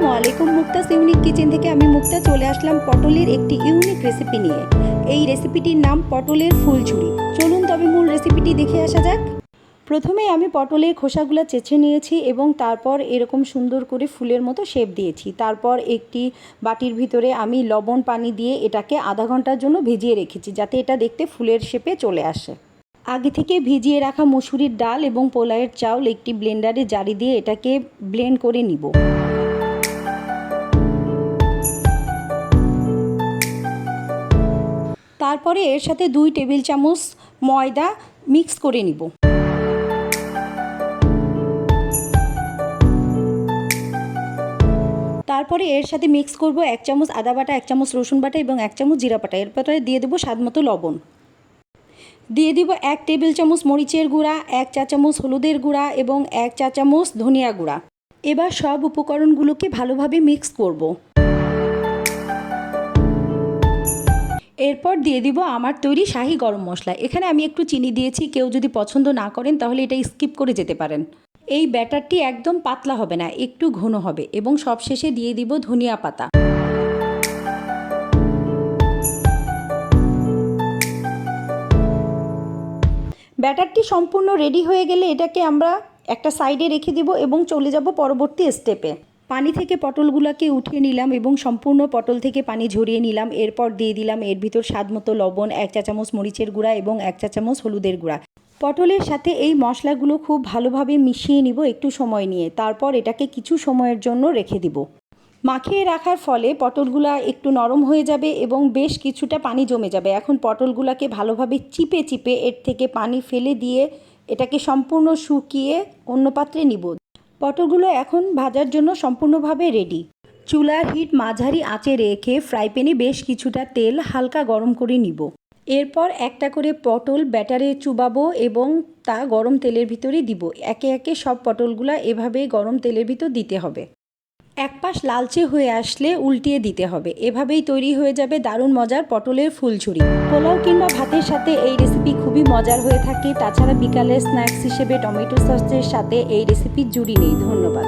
আসসালামু আলাইকুম, Mukta's unique kitchen থেকে আমি মুক্তা চলে আসলাম পটলের একটি ইউনিক রেসিপি নিয়ে। এই রেসিপিটির নাম পটলের ফুলঝুরি। চলুন তবে মূল রেসিপিটি দেখে আসা যাক। প্রথমে আমি পটলের খোসাগুলো চেঁচে নিয়েছি এবং তারপর এরকম সুন্দর করে ফুলের মতো শেপ দিয়েছি। তারপর একটি বাটির ভিতরে আমি লবণ পানি দিয়ে এটাকে আধা ঘন্টার জন্য ভিজিয়ে রেখেছি, যাতে এটা দেখতে ফুলের শেপে চলে আসে। আগে থেকে ভিজিয়ে রাখা মসুরির ডাল এবং পোলাওয়ের চাউল একটি ব্লেন্ডারে জারি দিয়ে এটাকে ব্লেন্ড করে নিব। তারপরে এর সাথে 2 টেবিল চামচ ময়দা মিক্স করে নিব। তারপরে এর সাথে মিক্স করব 1 চামচ আদা বাটা, 1 চামচ রসুন বাটা এবং 1 চামচ জিরা বাটা। এরপরে দিয়ে দেবো স্বাদ মতো লবণ। দিয়ে দিব 1 টেবিল চামচ মরিচের গুঁড়া, 1 চা চামচ হলুদের গুঁড়া এবং 1 চা চামচ ধনিয়া গুঁড়া। এবার সব উপকরণগুলোকে ভালোভাবে মিক্স করব। এরপর দিয়ে দিব আমার তৈরি শাহি গরম মশলা। এখানে আমি একটু চিনি দিয়েছি, কেউ যদি পছন্দ না করেন তাহলে এটা স্কিপ করে যেতে পারেন। এই ব্যাটারটি একদম পাতলা হবে না, একটু ঘন হবে। এবং সবশেষে দিয়ে দিব ধনিয়া পাতা। ব্যাটারটি সম্পূর্ণ রেডি হয়ে গেলে এটাকে আমরা একটা সাইডে রেখে দিব এবং চলে যাব পরবর্তী স্টেপে। পানি থেকে পটলগুলোকে উঠিয়ে নিলাম এবং সম্পূর্ণ পটল থেকে পানি ঝরিয়ে নিলাম। এরপর দিয়ে দিলাম এর ভিতর স্বাদমতো লবণ, 1 চা চামচ মরিচের গুঁড়া এবং 1 চা চামচ হলুদের গুঁড়া। পটলের সাথে এই মশলাগুলো খুব ভালোভাবে মিশিয়ে নিব একটু সময় নিয়ে। তারপর এটাকে কিছু সময়ের জন্য রেখে দিব। মাখিয়ে রাখার ফলে পটলগুলা একটু নরম হয়ে যাবে এবং বেশ কিছুটা পানি জমে যাবে। এখন পটলগুলোকে ভালোভাবে চিপে চিপে এর থেকে পানি ফেলে দিয়ে এটাকে সম্পূর্ণ শুকিয়ে অন্য পাত্রে নিব। পটলগুলো এখন ভাজার জন্য সম্পূর্ণভাবে রেডি। চুলার হিট মাঝারি আঁচে রেখে ফ্রাই প্যানে বেশ কিছুটা তেল হালকা গরম করে নিব। এরপর একটা করে পটল ব্যাটারে চুবাবো এবং তা গরম তেলের ভিতরে দিব। একে একে সব পটলগুলা এভাবে গরম তেলের ভিতর দিতে হবে। এক পাশ লালচে হয়ে আসলে উল্টিয়ে দিতে হবে। এভাবেই তৈরি হয়ে যাবে দারুণ মজার পটলের ফুলঝুরি। পোলাও কিংবা ভাতের সাথে এই রেসিপি খুবই মজার হয়ে থাকে। তাছাড়া বিকালের স্ন্যাক্স হিসেবে টমেটো সসের সাথে এই রেসিপির জুড়ি নেই। ধন্যবাদ।